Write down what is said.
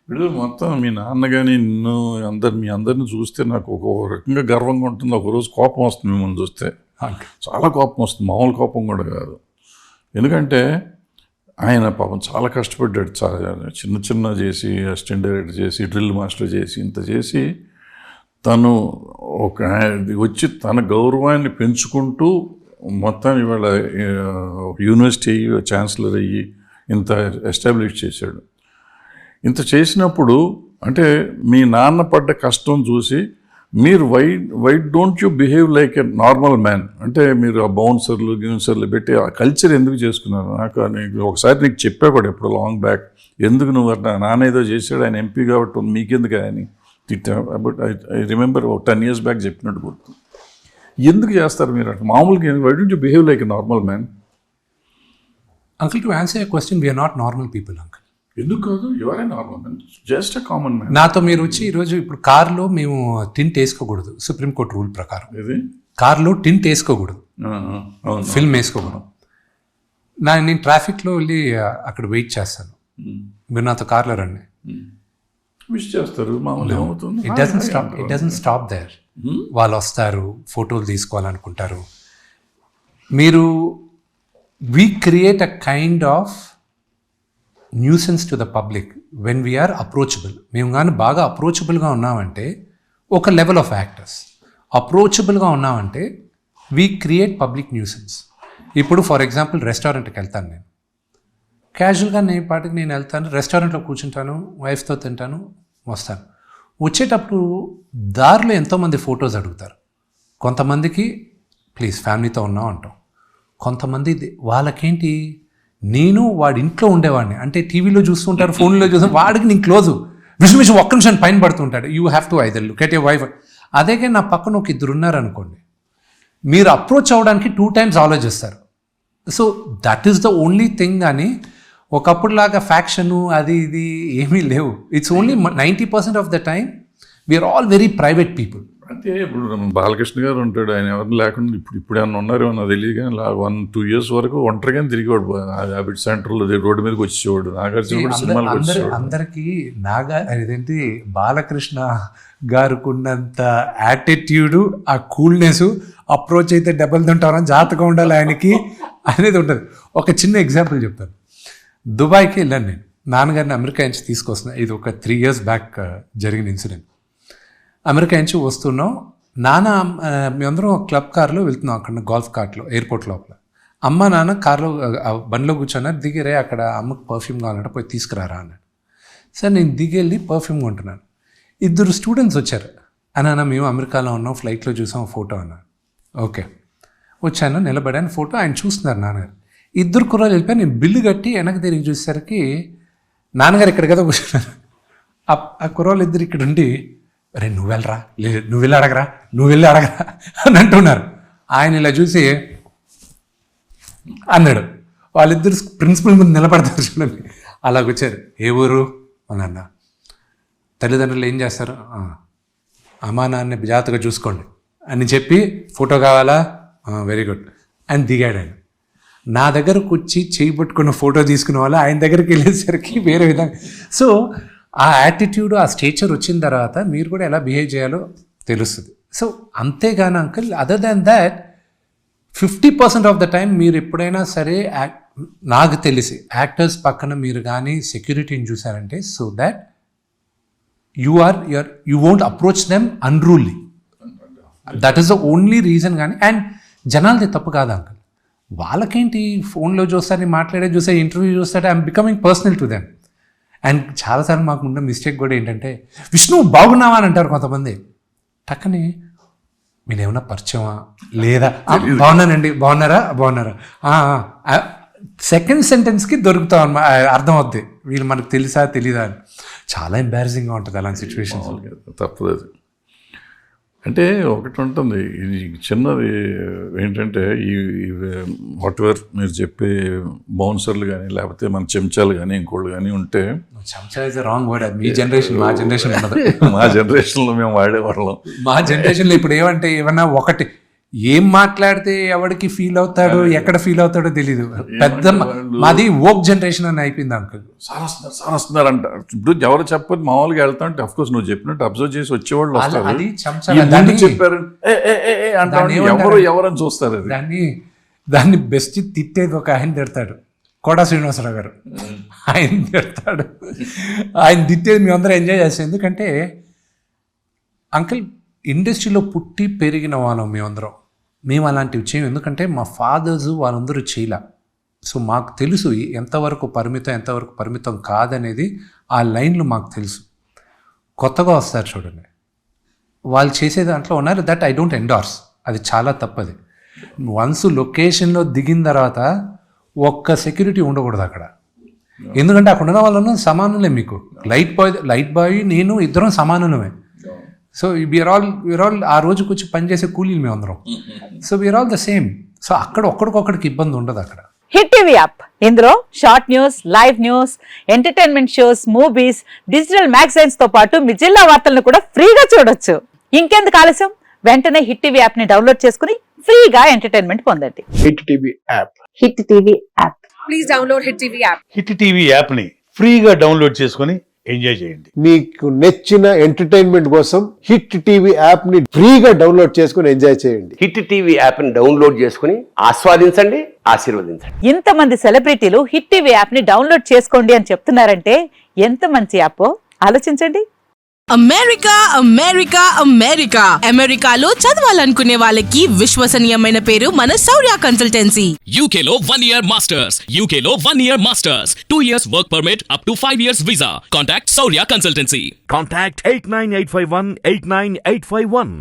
ఇప్పుడు మొత్తం మీ నాన్న కానీ నిన్ను మీ అందరిని చూస్తే నాకు ఒక రకంగా గర్వంగా ఉంటుంది. ఒకరోజు కోపం వస్తుంది మిమ్మల్ని చూస్తే, చాలా కోపం వస్తుంది, మామూలు కోపం కూడా కాదు. ఎందుకంటే ఆయన పాపం చాలా కష్టపడ్డాడు, చాలా చిన్న చేసి అసిస్టెంట్ డైరెక్టర్ చేసి డ్రిల్ మాస్టర్ చేసి ఇంత చేసి తను ఒక వచ్చి తన గౌరవాన్ని పెంచుకుంటూ మొత్తం ఇవాళ యూనివర్సిటీ అయ్యి ఛాన్సలర్ అయ్యి ఇంత ఎస్టాబ్లిష్ చేశాడు. ఇంత చేసినప్పుడు అంటే మీ నాన్న పడ్డ కష్టం చూసి మీరు why don't you behave like a normal man? అంటే మీరు ఆ గిన్సర్లు పెట్టి ఆ కల్చర్ ఎందుకు చేసుకున్నారు? నీకు ఒకసారి నీకు చెప్పా కూడా ఎప్పుడు లాంగ్ బ్యాక్, ఎందుకు నువ్వు నాన్న ఏదో చేశాడు, ఆయన ఎంపీ కాబట్టి మీకెందుకు అని తిట్టా. But I remember 10 years back చెప్పినట్టు గుర్తు. ఎందుకు చేస్తారు మీరు అట్లా మామూలుగా? Why don't you behave like a normal man? Uncle, to answer your question, we're not normal people uncle. ఎందుకు కాదు? You're a normal man, just a common man. నాతో మీరు వచ్చి ఈరోజు ఇప్పుడు కార్లో మేము టింట్ వేసుకోకూడదు, సుప్రీంకోర్టు రూల్ ప్రకారం. ఇది కార్లో టింట్ వేసుకోకూడదు, ఫిల్మ్ వేసుకోకూడదు. నేను ట్రాఫిక్లో వెళ్ళి అక్కడ వెయిట్ చేస్తాను, మీరు నాతో కార్లో రండి. విష్ చేస్తారు మామూలు, ఏమవుతుంది? It doesn't stop there. వాళ్ళు వస్తారు, ఫోటోలు తీసుకోవాలనుకుంటారు. మీరు we create a kind of nuisance to the public when we're approachable. మేము కానీ బాగా అప్రోచబుల్గా ఉన్నామంటే ఒక లెవెల్ ఆఫ్ యాక్టర్స్, అప్రోచబుల్గా ఉన్నామంటే వీ క్రియేట్ పబ్లిక్ న్యూసెన్స్. ఇప్పుడు ఫర్ ఎగ్జాంపుల్ రెస్టారెంట్కి వెళ్తాను, నేను క్యాజువల్గా నేను వెళ్తాను, రెస్టారెంట్లో కూర్చుంటాను, వైఫ్తో తింటాను, వస్తాను. వచ్చేటప్పుడు దారిలో ఎంతోమంది ఫొటోస్ అడుగుతారు. కొంతమందికి ప్లీజ్ ఫ్యామిలీతో ఉన్నాం అంటాం, కొంతమంది వాళ్ళకేంటి నేను వాడి ఇంట్లో ఉండేవాడిని అంటే టీవీలో చూస్తుంటారు, ఫోన్లో చూస్తాను, వాడికి నేను క్లోజు విషయం ఒక్క నిమిషం పైన పడుతుంటాడు. You have to either look at your wife. అదేగా నా పక్కన ఒక 2 ఉన్నారనుకోండి, మీరు అప్రోచ్ అవ్వడానికి 2 times ఆలోచిస్తారు. So that is the only thing. అని ఒకప్పుడులాగా ఫ్యాక్షను అది ఇది ఏమీ లేవు. It's only 90% of the time we're all very private people. అంటే ఇప్పుడు బాలకృష్ణ గారు ఉంటాడు, ఆయన ఎవరిని లేకుండా ఇప్పుడు ఏమన్నా ఉన్నారేమో నాకు తెలియదు కానీ 1-2 years వరకు ఒంటరిగానే తిరిగేవాడు. హ్యాబిట్ సెంటర్లో రోడ్డు మీదకి వచ్చేవాడు. నాగార్జున సినిమాలకు వచ్చేవాడు. అందరికీ ఇదేంటి బాలకృష్ణ గారికి ఉన్నంత యాటిట్యూడు, ఆ కూల్నెస్, అప్రోచ్ అయితే దెబ్బలు తింటారని జాగ్రత్తగా ఉండాలి ఆయనకి అనేది ఉంటుంది. ఒక చిన్న ఎగ్జాంపుల్ చెప్తాను. దుబాయ్కి వెళ్ళాను నేను, నాన్నగారిని అమెరికా నుంచి తీసుకొస్తున్నా. ఇది ఒక 3 years బ్యాక్ జరిగిన ఇన్సిడెంట్. అమెరికా నుంచి వస్తున్నాం, మేమందరం క్లబ్ కార్లో వెళ్తున్నాం, అక్కడ గోల్ఫ్ కార్ట్లో ఎయిర్పోర్ట్ లోపల. అమ్మ నాన్న కార్లో బండిలో కూర్చున్నారు. దిగిరే అక్కడ అమ్మకు పర్ఫ్యూమ్ కావాలంటే పోయి తీసుకురారా అన్నాడు. సరే నేను దిగెళ్ళి పర్ఫ్యూమ్ కొంటున్నాను. 2 స్టూడెంట్స్ వచ్చారు. అన్న మేము అమెరికాలో ఉన్నాం, ఫ్లైట్లో చూసాం, ఫోటో అన్నాను. ఓకే వచ్చాను, నిలబడాను, ఫోటో ఆయన చూస్తున్నారు నాన్నగారు. 2 కుర్రాలు వెళ్ళిపోయి నేను బిల్లు కట్టి వెనక్కి తిరిగి చూసేసరికి నాన్నగారు ఇక్కడ కదా కూర్చున్నారు. ఆ కుర్రాళ్ళు 2 ఇక్కడ ఉండి, అరే నువ్వు వెళ్ళరా, లేదు నువ్వు వెళ్ళి అడగరా అని అంటున్నారు. ఆయన ఇలా చూసి అన్నాడు. వాళ్ళిద్దరు ప్రిన్సిపల్ ముందు నిలబడతారు చూడండి, అలాగొచ్చారు. ఏ ఊరు అని అన్న. తల్లిదండ్రులు ఏం చేస్తారు, అమ్మా నాన్న జాగ్రత్తగా చూసుకోండి అని చెప్పి, ఫోటో కావాలా, వెరీ గుడ్ అని దిగాడు ఆయన. నా దగ్గరకు వచ్చి చేయి పట్టుకున్న ఫోటో తీసుకునే వాళ్ళు ఆయన దగ్గరికి వెళ్ళేసరికి వేరే విధంగా. సో ఆ యాటిట్యూడ్, ఆ స్టేచర్ వచ్చిన తర్వాత మీరు కూడా ఎలా బిహేవ్ చేయాలో తెలుస్తుంది. సో అంతేగాని uncle, other than that 50% of the time మీరు ఎప్పుడైనా సరే నాకు తెలిసి యాక్టర్స్ పక్కన మీరు కానీ సెక్యూరిటీని చూసారంటే, so that you won't approach them unruly. That is the only reason. కానీ అండ్ జనాలది తప్పు కాదు అంకుల్, వాళ్ళకేంటి ఫోన్లో చూస్తారు, చూస్తే ఇంటర్వ్యూ చూస్తాడు, I'm becoming personal to them. And చాలాసార్లు మాకు ఉన్న మిస్టేక్ కూడా ఏంటంటే, విష్ణు బాగున్నావా అని అంటారు కొంతమంది. టక్కని మీరు ఏమన్నా పరిచయమా లేదా, బాగున్నానండి, బాగున్నారా, సెకండ్ సెంటెన్స్కి దొరుకుతాం అన్నమాట, అర్థం అవుద్ది వీళ్ళు మనకు తెలుసా తెలీదా అని. చాలా ఎంబారసింగ్గా ఉంటుంది అలాంటి సిచ్యువేషన్స్. తప్పదు అది. అంటే ఒకటి ఉంటుంది, ఇది చిన్నది ఏంటంటే ఈ వాట్ఎవర్ మీరు చెప్పే బౌన్సర్లు కానీ లేకపోతే మన చెంచాలు కానీ ఇంకోళ్ళు కానీ ఉంటే, చెంచా is wrong word. Me generation, మా జనరేషన్ ఉండదు. మా జనరేషన్లో మేము వాడేవాళ్ళం. మా జనరేషన్లో ఇప్పుడు ఏమంటే ఏమన్నా ఒకటి ఏం మాట్లాడితే ఎవరికి ఫీల్ అవుతాడో ఎక్కడ ఫీల్ అవుతాడో తెలీదు. పెద్ద మాది వోక్ జనరేషన్ అని అయిపోయింది అంకుల్. సార్ వస్తున్నారు అంట. ఇప్పుడు ఎవరు చెప్పదు, మామూలుగా వెళ్తా అంటే అఫ్ కోర్స్ నువ్వు చెప్పినట్టు అబ్జర్వ్ చేసి వచ్చేవాళ్ళు వస్తారు. అది ఈ చంచాల ముందు చెప్పారు అంటే ఎవరని చూస్తారు. అది దాన్ని బెస్ట్ తిట్టేది ఒక ఆయన తిడతాడు, కోడా శ్రీనివాసరావు గారు. ఆయన తిడతాడు, ఆయన తిట్టేది మేము అందరం ఎంజాయ్ చేస్తాం. ఎందుకంటే అంకుల్ ఇండస్ట్రీలో పుట్టి పెరిగిన వాళ్ళం మేమందరం. మేము అలాంటివి చేయం, ఎందుకంటే మా ఫాదర్స్ వాళ్ళందరూ చేయలే. సో మాకు తెలుసు ఎంతవరకు పరిమితం ఎంతవరకు పరిమితం కాదనేది. ఆ లైన్లు మాకు తెలుసు. కొత్తగా వస్తారు చూడండి, వాళ్ళు చేసే దాంట్లో ఉన్నారు, దట్ ఐ డోంట్ ఎండార్స్. అది చాలా తప్పది. వన్స్ లొకేషన్లో దిగిన తర్వాత ఒక్క సెక్యూరిటీ ఉండకూడదు అక్కడ. ఎందుకంటే అక్కడ ఉన్న వాళ్ళను సమానులే. మీకు లైట్ బాయ్ నేను ఇద్దరం సమానులమే. సో వీఆర్ ఆల్ ఆ రోజుకి వచ్చి పనిచేసే కూలీలు మేము అందరం. So we're all the same. So అక్కడ ఒక్కడికొక్కడికి ఇబ్బంది ఉండదు అక్కడ. హిట్ టీవీ యాప్, ఇందులో short news, live news, entertainment shows, movies, digital magazines తో పాటు మీ జిల్లా వార్తలను కూడా ఫ్రీగా చూడొచ్చు. ఇంకెందుకు ఆలస్యం, వెంటనే హిట్ టీవీ యాప్ ని డౌన్లోడ్ చేసుకుని ఫ్రీగా ఎంటర్టైన్మెంట్ పొందండి. Hit TV app. Hit TV app. Please download hit TV app. Hit TV యాప్ని ఫ్రీగా డౌన్లోడ్ చేసుకొని ఎంజాయ్ చేయండి. మీకు నచ్చిన ఎంటర్టైన్మెంట్ కోసం హిట్ టీవీ యాప్ ని ఫ్రీగా డౌన్లోడ్ చేసుకుని ఎంజాయ్ చేయండి. హిట్ టీవీ యాప్ ని డౌన్లోడ్ చేసుకుని ఆస్వాదించండి, ఆశీర్వదించండి. ఇంతమంది సెలబ్రిటీలు హిట్ టీవీ యాప్ ని డౌన్లోడ్ చేసుకోండి అని చెప్తున్నారంటే ఎంత మంచి యాప్ ఆలోచించండి. అమెరికా అమెరికా అమెరికా అమెరికాలో చదవాలనుకునే వాళ్ళకి విశ్వసనీయమైన పేరు మన శౌర్య కన్సల్టెన్సీ. UK లో 1 year masters, UK లో 1 year masters, 2 years work permit up to 5 years visa. Contact Saurya Consultancy. Contact 89851 89851.